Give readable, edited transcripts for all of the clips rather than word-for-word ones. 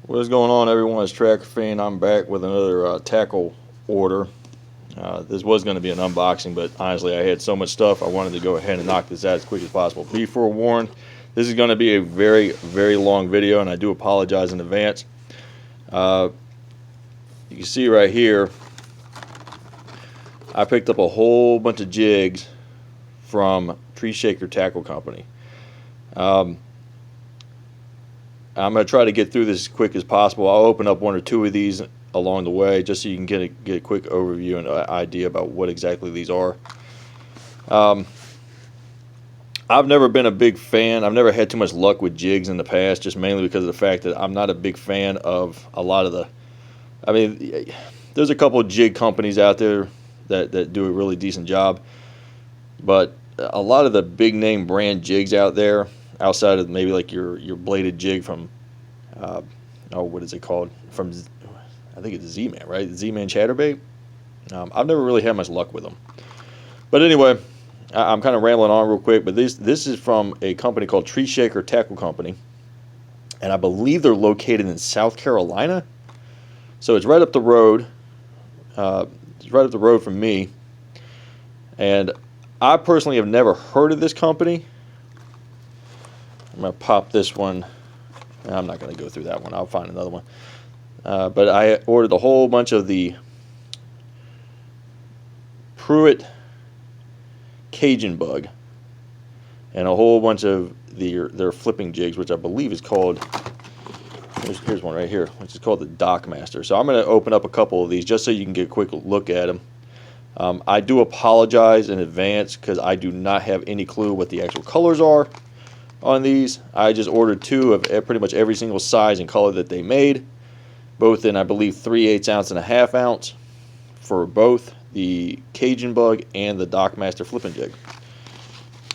What's going on, everyone? It's Tracker Fiend. I'm back with another tackle order. This was going to be an unboxing, but honestly, I had so much stuff, I wanted to go ahead and knock this out as quick as possible. Be forewarned, this is going to be a very, very long video, and I do apologize in advance. You can see right here, I picked up a whole bunch of jigs from TREESHAKER Tackle Company. I'm going to try to get through this as quick as possible. I'll open up one or two of these along the way just so you can get a quick overview and an idea about what exactly these are. I've never been a big fan. I've never had too much luck with jigs in the past, just mainly because of the fact that I'm not a big fan of a lot of the... I mean, there's a couple of jig companies out there that do a really decent job, but a lot of the big name brand jigs out there, outside of maybe like your bladed jig from what is it called, from I think it's Z-Man, right? Z-Man Chatterbait. I've never really had much luck with them, but anyway, I'm kind of rambling on real quick. But this is from a company called TREESHAKER Tackle Company, and I believe they're located in South Carolina, so it's right up the road. It's right up the road from me, and I personally have never heard of this company. I'm going to pop this one. I'm not going to go through that one. I'll find another one. But I ordered a whole bunch of the Pruitt Cajun Bug and a whole bunch of their flipping jigs, which I believe is called, here's one right here, which is called the Dock Master. So I'm going to open up a couple of these just so you can get a quick look at them. I do apologize in advance because I do not have any clue what the actual colors are on these. I just ordered two of pretty much every single size and color that they made, both in, I believe, 3/8 ounce and a 1/2 ounce for both the Cajun Bug and the Dock Master flipping jig.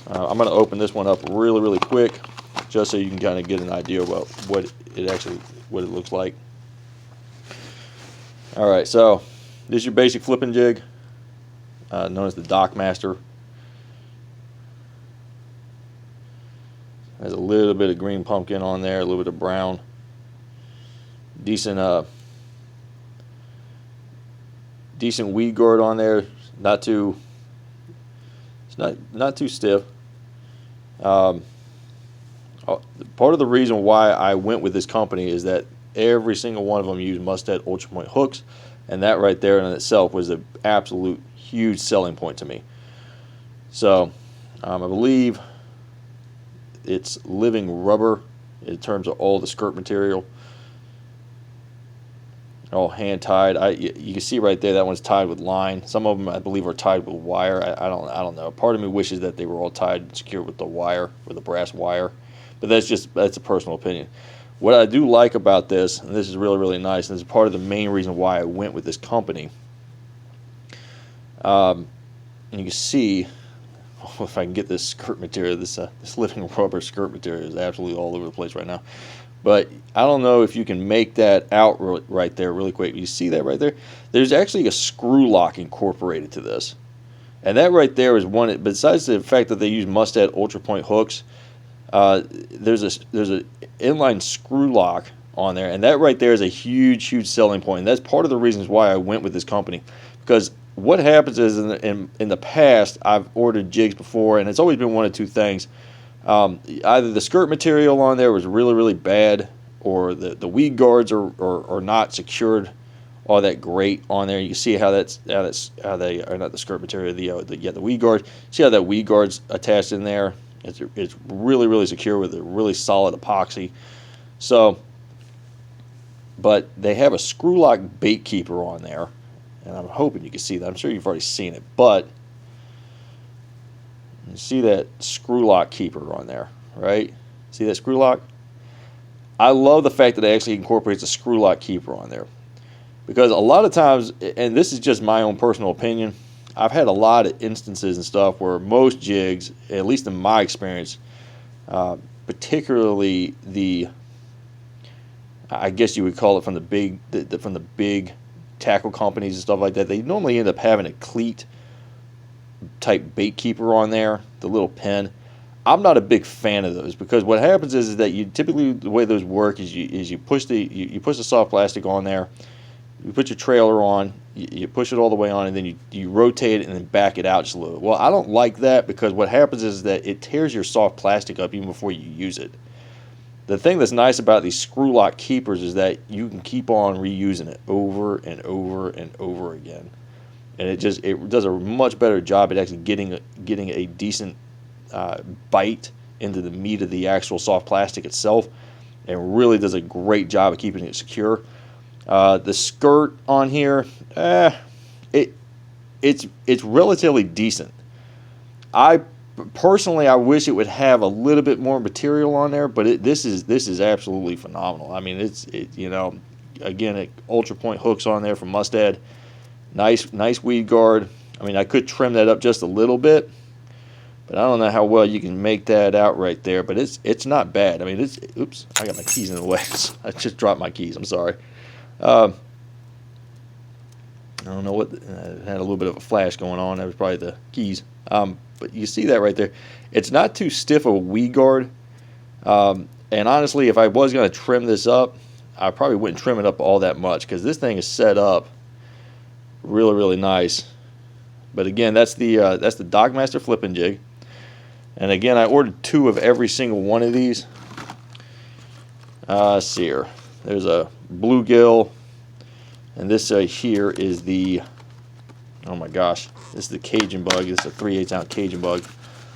I'm going to open this one up really quick just so you can kind of get an idea about what it looks like. Alright, so this is your basic flipping jig, known as the Dock Master. There's a little bit of green pumpkin on there, a little bit of brown. Decent weed guard on there. Not too. It's not too stiff. Part of the reason why I went with this company is that every single one of them used Mustad Ultra Point hooks, and that right there in itself was an absolute huge selling point to me. So I believe it's living rubber in terms of all the skirt material, all hand tied. You can see right there that one's tied with line. Some of them I believe are tied with wire. I don't know. Part of me wishes that they were all tied and secured with the wire, with the brass wire, but that's a personal opinion. What I do like about this, and this is really nice, and this is part of the main reason why I went with this company. And you can see, if I can get this skirt material, this living rubber skirt material is absolutely all over the place right now. But I don't know if you can make that out right there really quick. You see that right there? There's actually a screw lock incorporated to this. And that right there is one, besides the fact that they use Mustad Ultra Point hooks, there's a inline screw lock on there. And that right there is a huge selling point. And that's part of the reasons why I went with this company. Because what happens is in the past, I've ordered jigs before, and it's always been one of two things. Either the skirt material on there was really bad, or the weed guards are not secured all that great on there. You can see how they are not the skirt material, the weed guard. See how that weed guard's attached in there? It's really secure with a really solid epoxy. So, but they have a screw lock bait keeper on there. And I'm hoping you can see that. I'm sure you've already seen it, but you see that screw lock keeper on there, right? See that screw lock? I love the fact that it actually incorporates a screw lock keeper on there, because a lot of times, and this is just my own personal opinion, I've had a lot of instances and stuff where most jigs, at least in my experience, particularly I guess you would call it from the big tackle companies and stuff like that, they normally end up having a cleat type bait keeper on there, the little pin. I'm not a big fan of those, because what happens is that you typically, the way those work is you push the soft plastic on there, you put your trailer on, you push it all the way on, and then you rotate it and then back it out just a little. Well, I don't like that, because what happens is that it tears your soft plastic up even before you use it. The thing that's nice about these screw lock keepers is that you can keep on reusing it over and over and over again, and it does a much better job at actually getting a decent bite into the meat of the actual soft plastic itself, and really does a great job of keeping it secure. The skirt on here, it's relatively decent. Personally, I wish it would have a little bit more material on there, but this is absolutely phenomenal. I mean, again, ultra point hooks on there from Mustad. Nice weed guard. I mean, I could trim that up just a little bit, but I don't know how well you can make that out right there. But it's not bad. I mean, oops, I got my keys in the way. I just dropped my keys. I'm sorry. I don't know what, had a little bit of a flash going on. That was probably the keys. But you see that right there. It's not too stiff of a weed guard. And honestly, if I was going to trim this up, I probably wouldn't trim it up all that much, because this thing is set up really, really nice. But again, that's the Dogmaster flipping jig. And again, I ordered 2 of every single one of these. Let's see here. There's a bluegill, and this here is the, oh my gosh, this is the Cajun Bug. This is a 3/8 ounce Cajun Bug.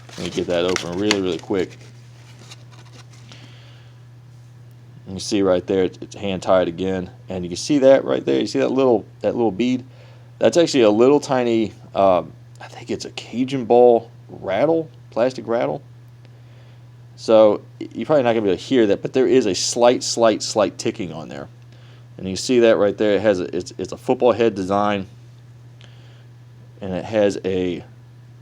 Let me get that open really, really quick. You can see right there, it's hand tied again, and you can see that right there. You see that little bead? That's actually a little tiny, I think it's a Cajun ball rattle, plastic rattle. So you're probably not gonna be able to hear that, but there is a slight ticking on there, and you see that right there. It has it's a football head design, and it has a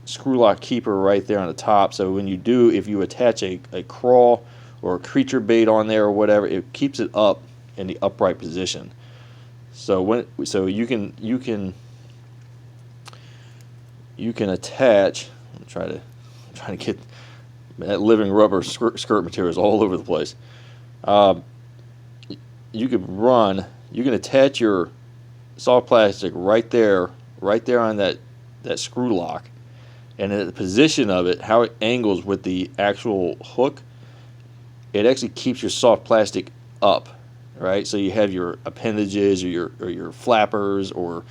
screw lock keeper right there on the top. So when if you attach a crawl or a creature bait on there or whatever, it keeps it up in the upright position. So you can attach. I'm trying to get that living rubber skirt material is all over the place. You can attach your soft plastic right there on that screw lock, and at the position of it, how it angles with the actual hook, it actually keeps your soft plastic up, right? So you have your appendages or your flappers or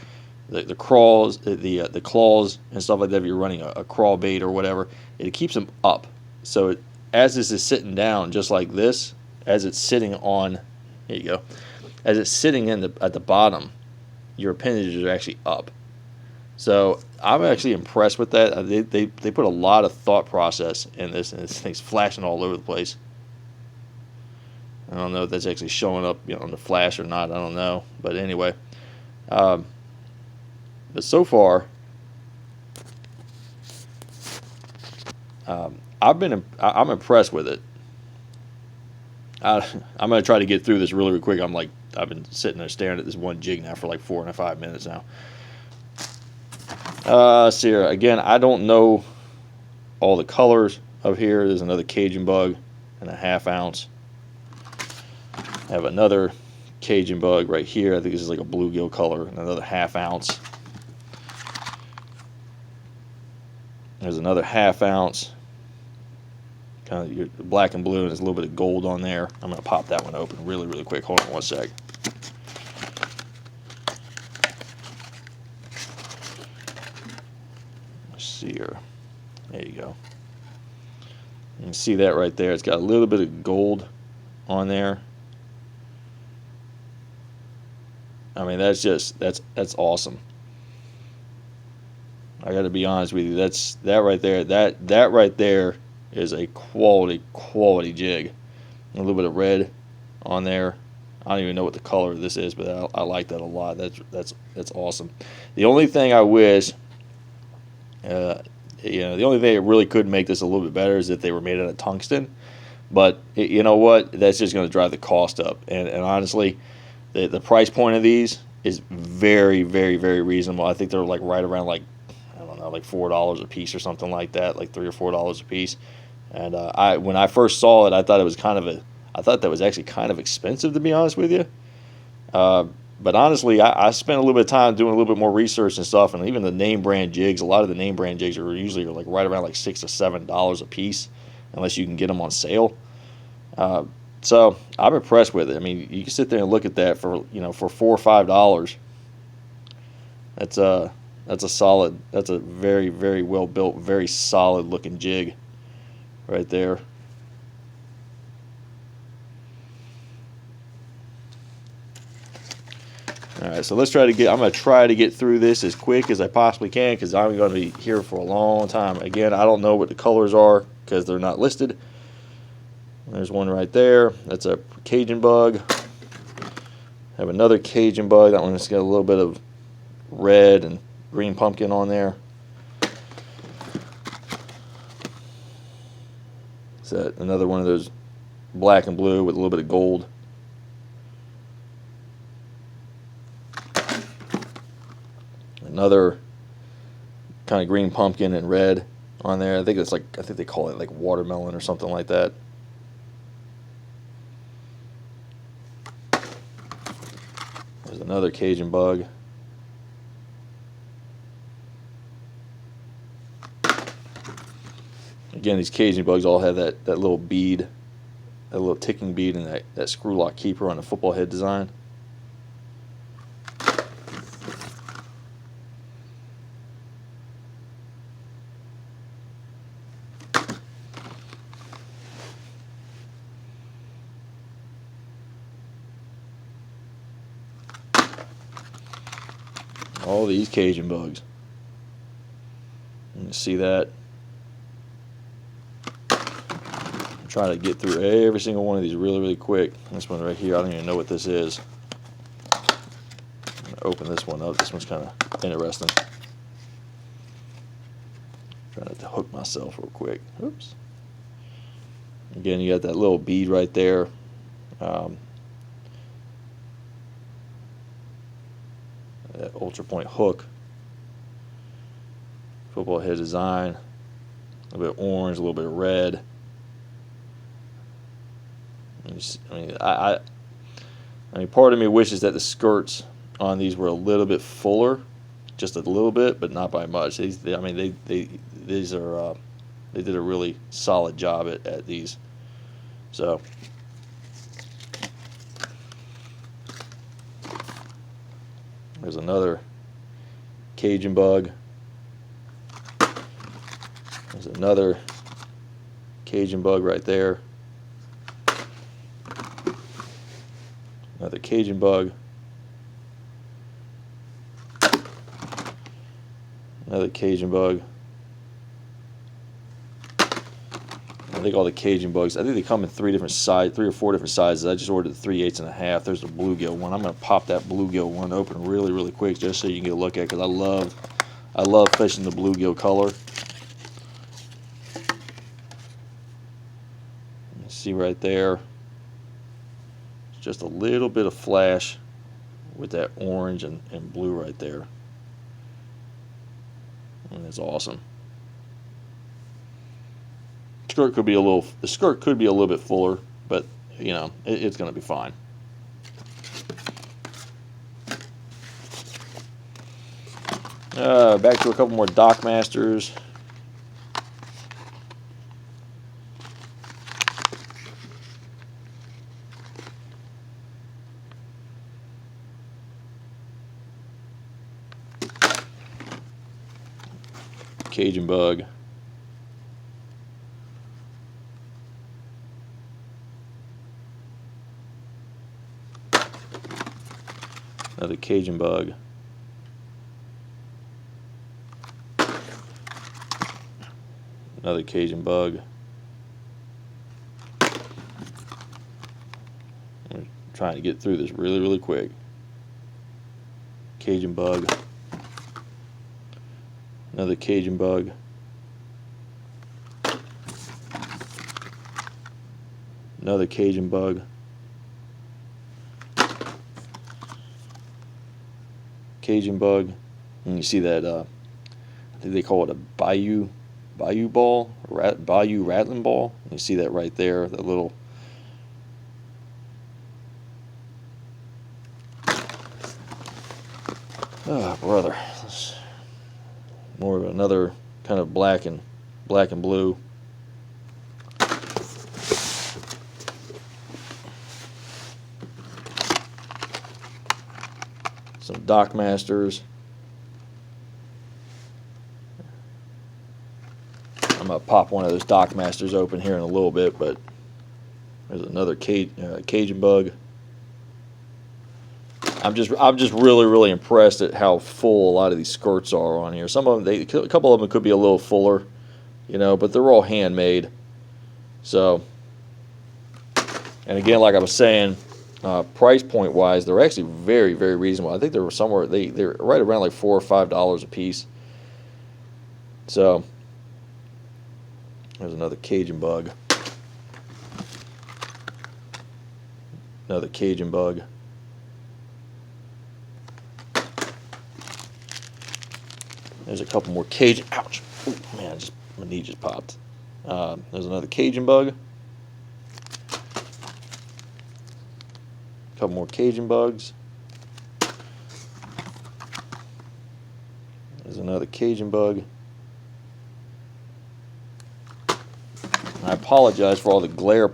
the crawls, the claws and stuff like that. If you're running a crawl bait or whatever, it keeps them up. So as this is sitting down, just like this, as it's sitting on, here you go, as it's sitting at the bottom, your appendages are actually up. So I'm actually impressed with that. They put a lot of thought process in this, and this thing's flashing all over the place. I don't know if that's actually showing up, on the flash or not. I don't know, but anyway, but so far, I'm impressed with it. I'm gonna try to get through this really quick. I've been sitting there staring at this one jig now for like 4 and 5 minutes now. See here again. I don't know all the colors of here. There's another Cajun Bug and a 1/2 ounce. I have another Cajun Bug right here. I think this is like a bluegill color, and another 1/2 ounce. There's another 1/2 ounce, kind of your black and blue, and there's a little bit of gold on there. I'm going to pop that one open really, really quick. Hold on one sec. Let's see here. There you go. You can see that right there. It's got a little bit of gold on there. I mean, that's awesome. I got to be honest with you. That right there. That right there is a quality jig. A little bit of red on there. I don't even know what the color of this is, but I like that a lot. That's awesome. The only thing I wish, the only thing that really could make this a little bit better is if they were made out of tungsten. But you know what? That's just going to drive the cost up. And honestly, the price point of these is very, very, very reasonable. I think they're like right around like $4 a piece or something like that, like $3 or $4 a piece. And when I first saw it, I thought it was I thought that was actually kind of expensive, to be honest with you. But honestly, I spent a little bit of time doing a little bit more research and stuff, and even the name brand jigs. A lot of the name brand jigs are usually like right around like $6 to $7 a piece, unless you can get them on sale. So I'm impressed with it. I mean, you can sit there and look at that for for $4 or $5. That's a solid. That's a very, very well built, very solid looking jig, right there. All right, so let's try to get. I'm going to try to get through this as quick as I possibly can because I'm going to be here for a long time. Again, I don't know what the colors are because they're not listed. There's one right there. That's a Cajun Bug. I have another Cajun Bug. That one's got a little bit of red and green pumpkin on there. Is that another one of those black and blue with a little bit of gold? Another kind of green pumpkin and red on there. I think they call it like watermelon or something like that. There's another Cajun Bug. Again, these Cajun Bugs all have that little bead, that little ticking bead, and that screw lock keeper on the football head design. All these Cajun Bugs. You can see that. I'm trying to get through every single one of these really, really quick. This one right here, I don't even know what this is. I'm going to open this one up. This one's kind of interesting. Trying to hook myself real quick. Oops. Again, you got that little bead right there. That ultra point hook, football head design, a little bit of orange, a little bit of red. I mean, part of me wishes that the skirts on these were a little bit fuller, just a little bit, but not by much. They did a really solid job at these. So. There's another Cajun Bug. There's another Cajun Bug right there. Another Cajun Bug. Another Cajun Bug. I think all the Cajun Bugs, I think they come in three or four different sizes. I just ordered the 3/8 and a half. There's the bluegill one. I'm going to pop that bluegill one open really, really quick just so you can get a look at it, because I love fishing the bluegill color. You see right there, just a little bit of flash with that orange and blue right there. And it's awesome. The skirt could be a little bit fuller, but it's going to be fine. Back to a couple more Dock Masters. Cajun Bug. Another Cajun Bug. Another Cajun Bug. I'm trying to get through this really, really quick. Cajun Bug. Another Cajun Bug. Another Cajun Bug. Cajun Bug. And you see that, I think they call it a bayou Bayou ball, Bayou rattling ball. You see that right there, that little. Oh, brother. More of another kind of black and blue. Some Dock Masters. I'm gonna pop one of those Dock Masters open here in a little bit, but there's another Cajun Bug. I'm just really impressed at how full a lot of these skirts are on here. Some of them, a couple of them could be a little fuller, you know, but they're all handmade. So, and again, like I was saying, price point wise, they're actually very reasonable. I think they're somewhere they're right around like $4 or $5 a piece. So, there's another Cajun Bug. Another Cajun Bug. There's a couple more Cajun. Ouch! Oh man, my knee just popped. There's another Cajun Bug. A couple more Cajun Bugs. There's another Cajun Bug. I apologize for all the glare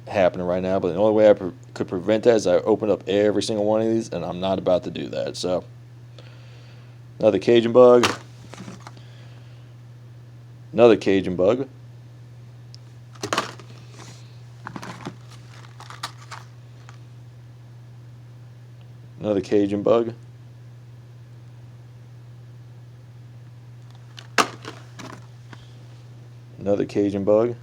happening right now, but the only way I could prevent that is I open up every single one of these, and I'm not about to do that. So, another Cajun Bug. Another Cajun Bug. Another Cajun Bug. Another Cajun Bug.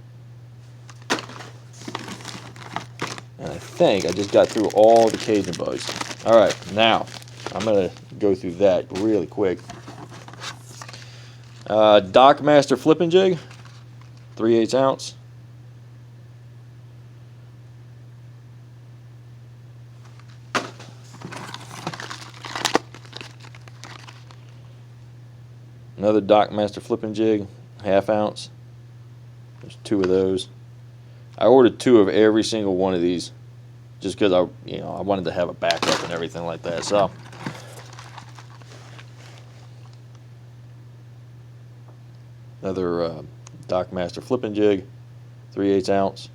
And I think I just got through all the Cajun Bugs. Alright, now I'm going to go through that really quick. Dock Master Flipping Jig, 3/8 ounce. Another Dock Master Flipping Jig, 1/2 ounce. There's 2 of those. I ordered 2 of every single one of these, just because I wanted to have a backup and everything like that. So. Another Dock Master Flipping Jig, 3/8 ounce.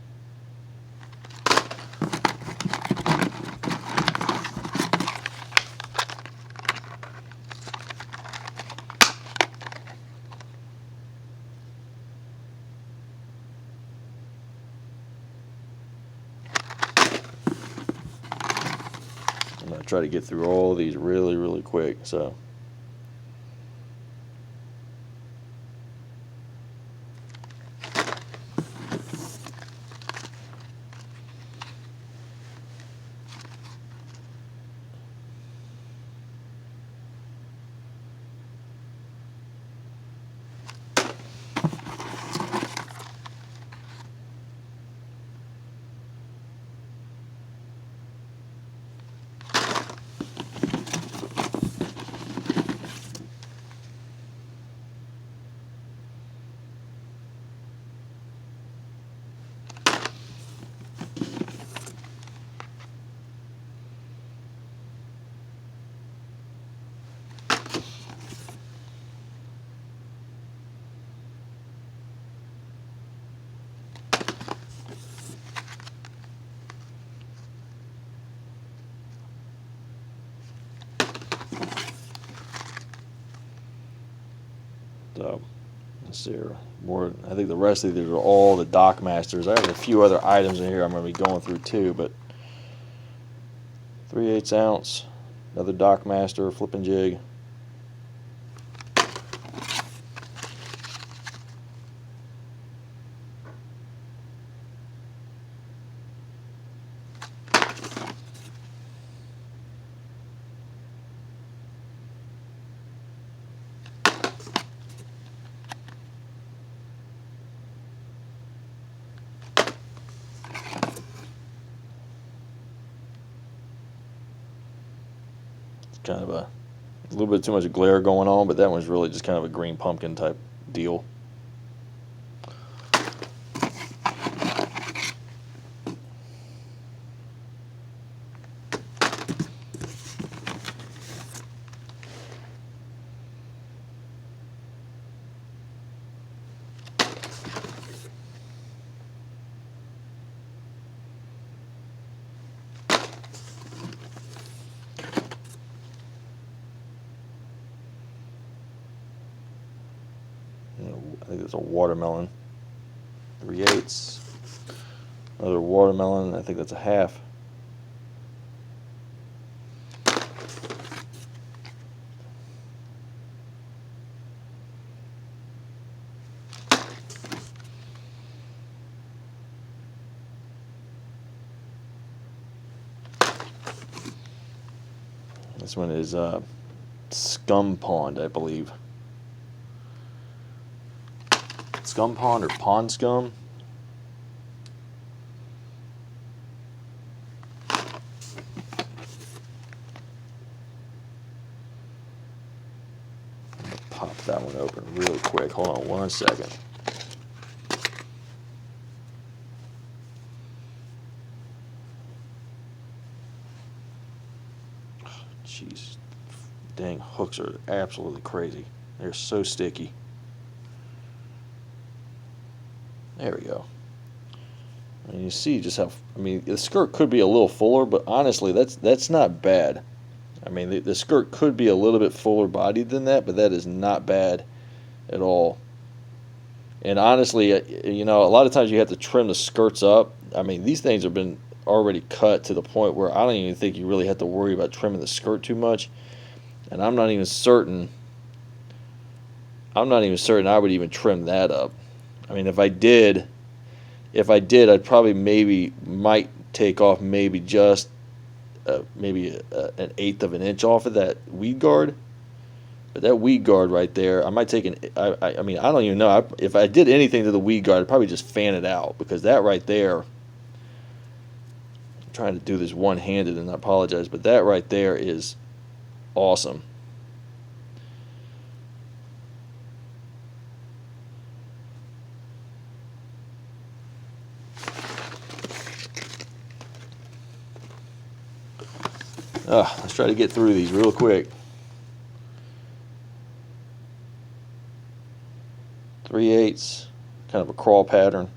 I'm going to try to get through all these really quick. So. So, let's see here. More. I think the rest of these are all the Dock Masters. I have a few other items in here I'm going to be going through too, but 3/8 ounce, another Dock Master Flipping Jig. Kind of a little bit too much glare going on, but that one's really just kind of a green pumpkin type deal. think that's a watermelon. 3/8. Another watermelon. I think that's a half. This one is Scum Pond, I believe. Scum Pond or Pond Scum. Pop that one open really quick. Hold on 1 second. Jeez, dang, hooks are absolutely crazy. They're so sticky. There we go. And you see just how, I mean, the skirt could be a little fuller, but honestly, that's not bad. I mean, the skirt could be a little bit fuller bodied than that, but that is not bad at all. And honestly, you know, a lot of times you have to trim the skirts up. I mean, these things have been already cut to the point where I don't even think you really have to worry about trimming the skirt too much. And I'm not even certain I would even trim that up. I mean, if I did, I'd probably might take off maybe just an 1/8 of an inch off of that weed guard. But that weed guard right there, I might take I mean, I don't even know. If I did anything to the weed guard, I'd probably just fan it out, because that right there, I'm trying to do this one-handed and I apologize, but that right there is awesome. Let's try to get through these real quick. 3/8, kind of a crawl pattern.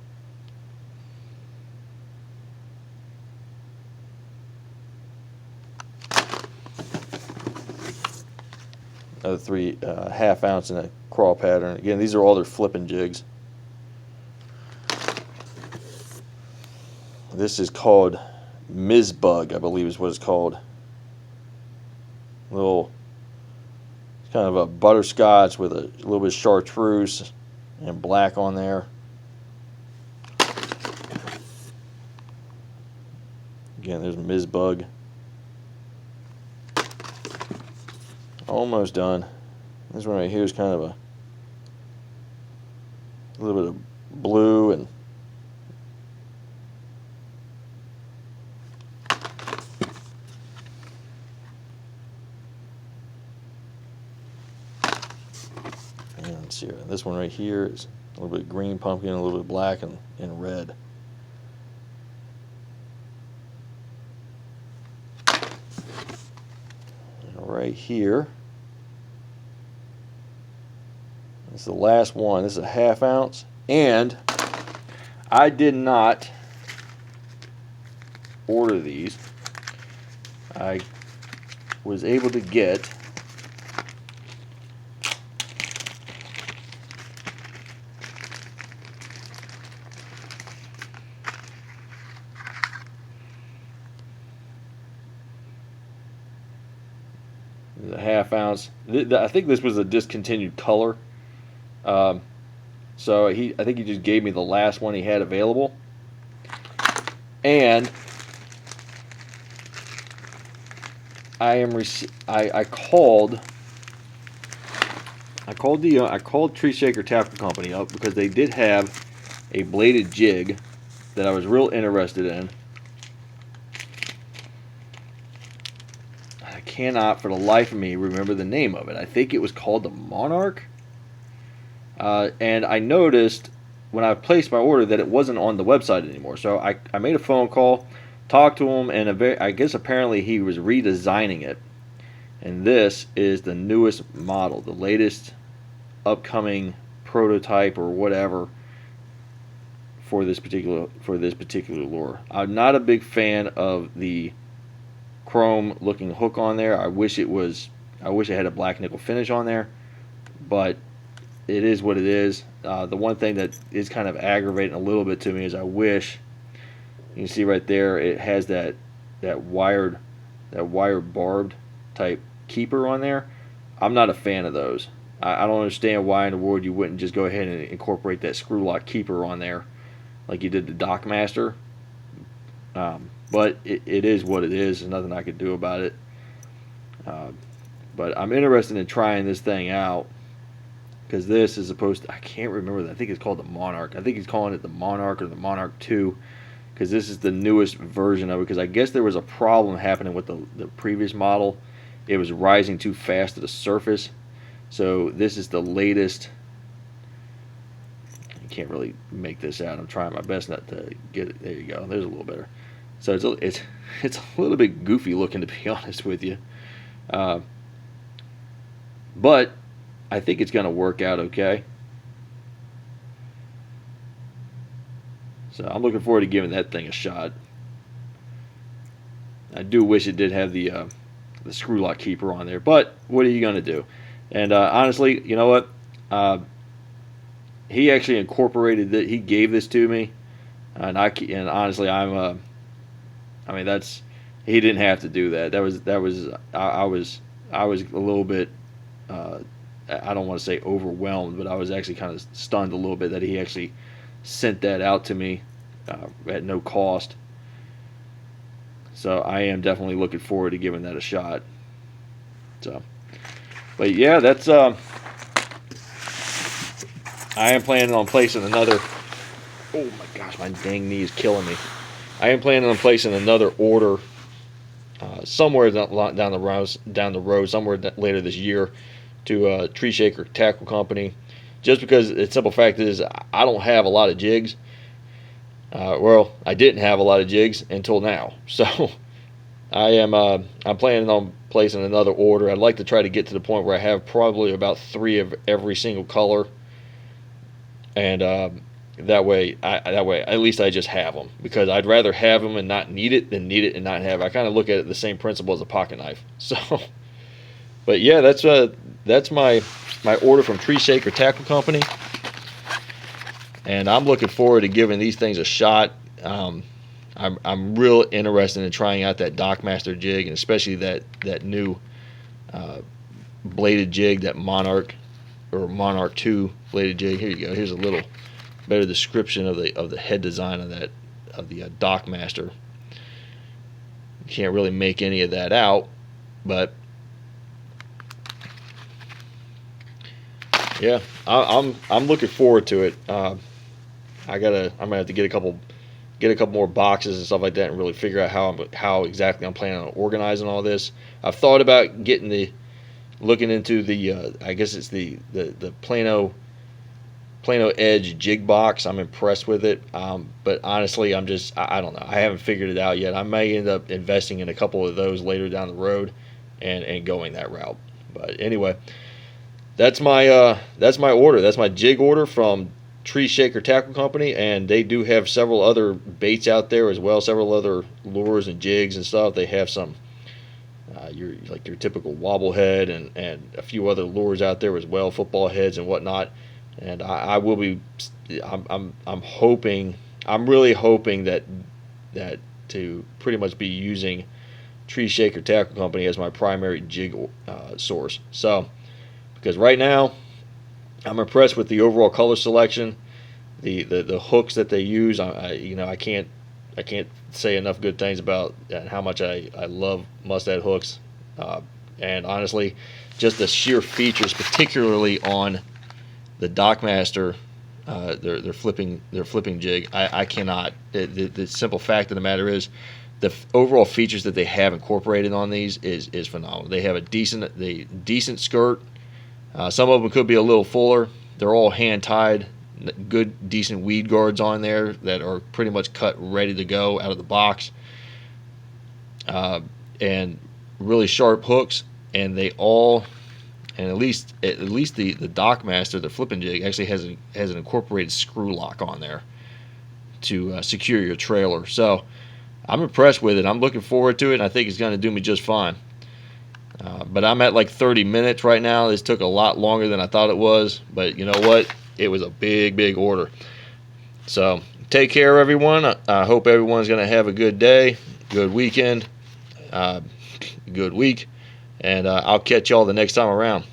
Another 3.5 ounce in a crawl pattern. Again, these are all their flipping jigs. This is called Mizbug, I believe is what it's called. It's kind of a butterscotch with a little bit of chartreuse and black on there. Again, there's Mizbug. Almost done. This one right here is kind of a little bit of blue and let's see, this one right here is a little bit of green pumpkin, a little bit of black and red. And right here, this is the last one. This is a 1/2 ounce, and I did not order these. I was able to get a 1/2 ounce. I think this was a discontinued color. So I think he just gave me the last one he had available. And I called TREESHAKER Tackle Company up because they did have a bladed jig that I was real interested in. I cannot for the life of me remember the name of it. I think it was called the Monarch. And I noticed when I placed my order that it wasn't on the website anymore. So I made a phone call, talked to him, and I guess apparently he was redesigning it. And this is the newest model, the latest upcoming prototype or whatever for this particular lure. I'm not a big fan of the chrome looking hook on there. I wish it had a black nickel finish on there, but it is what it is. The one thing that is kind of aggravating a little bit to me is I wish, you can see right there, it has that wired barbed type keeper on there. I'm not a fan of those. I don't understand why in the world you wouldn't just go ahead and incorporate that screw lock keeper on there like you did the Dockmaster. But it is what it is. There's nothing I could do about it. But I'm interested in trying this thing out because this is supposed to, I can't remember. I think it's called the Monarch. I think he's calling it the Monarch or the Monarch 2 because this is the newest version of it, because I guess there was a problem happening with the previous model. It was rising too fast to the surface. So this is the latest. You can't really make this out. I'm trying my best not to get it. There you go. There's a little better. So it's a little bit goofy looking, to be honest with you. But I think it's going to work out okay. So I'm looking forward to giving that thing a shot. I do wish it did have the screw lock keeper on there, but what are you going to do? And honestly, you know what? He actually incorporated that. He gave this to me, and honestly, I mean, that's, he didn't have to do that. I was a little bit, I don't want to say overwhelmed, but I was actually kind of stunned a little bit that he actually sent that out to me at no cost. So I am definitely looking forward to giving that a shot. So, but yeah, that's I am planning on placing another. Oh my gosh, my dang knee is killing me. I am planning on placing another order somewhere down the road, somewhere later this year, to TREESHAKER Tackle Company, just because the simple fact is I don't have a lot of jigs. Well, I didn't have a lot of jigs until now, so I'm planning on placing another order. I'd like to try to get to the point where I have probably about 3 of every single color, and that way at least I just have them, because I'd rather have them and not need it than need it and not have it. I kind of look at it the same principle as a pocket knife. So, but yeah, that's my order from TREESHAKER Tackle Company, and I'm looking forward to giving these things a shot. I'm real interested in trying out that Dockmaster jig, and especially that new bladed jig, that Monarch or Monarch 2 bladed jig. Here you go. Here's a little better description of the head design of the Dockmaster. You can't really make any of that out, but yeah, I'm looking forward to it. I'm gonna have to get a couple more boxes and stuff like that, and really figure out how exactly I'm planning on organizing all this. I've thought about looking into the I guess it's the Plano Edge jig box. I'm impressed with it, but honestly, I don't know. I haven't figured it out yet. I may end up investing in a couple of those later down the road, and going that route. But anyway, that's my order. That's my jig order from TREESHAKER Tackle Company, and they do have several other baits out there as well, several other lures and jigs and stuff. They have some your typical wobblehead and a few other lures out there as well, football heads and whatnot. And I'm really hoping that to pretty much be using TREESHAKER Tackle Company as my primary jig source. So, because right now I'm impressed with the overall color selection, the hooks that they use. I can't say enough good things about how much I love Mustad hooks, and honestly, just the sheer features, particularly on the Dockmaster, their flipping jig. I cannot. The simple fact of the matter is, the overall features that they have incorporated on these is phenomenal. They have a decent skirt. Some of them could be a little fuller. They're all hand tied, good decent weed guards on there that are pretty much cut ready to go out of the box, and really sharp hooks. And they all, and at least the Dockmaster, the flipping jig, actually has an incorporated screw lock on there to secure your trailer. So I'm impressed with it. I'm looking forward to it, and I think it's going to do me just fine. But I'm at like 30 minutes right now. This took a lot longer than I thought it was, but you know what? It was a big order. So take care, everyone. I hope everyone's going to have a good day, good weekend, good week, and I'll catch y'all the next time around.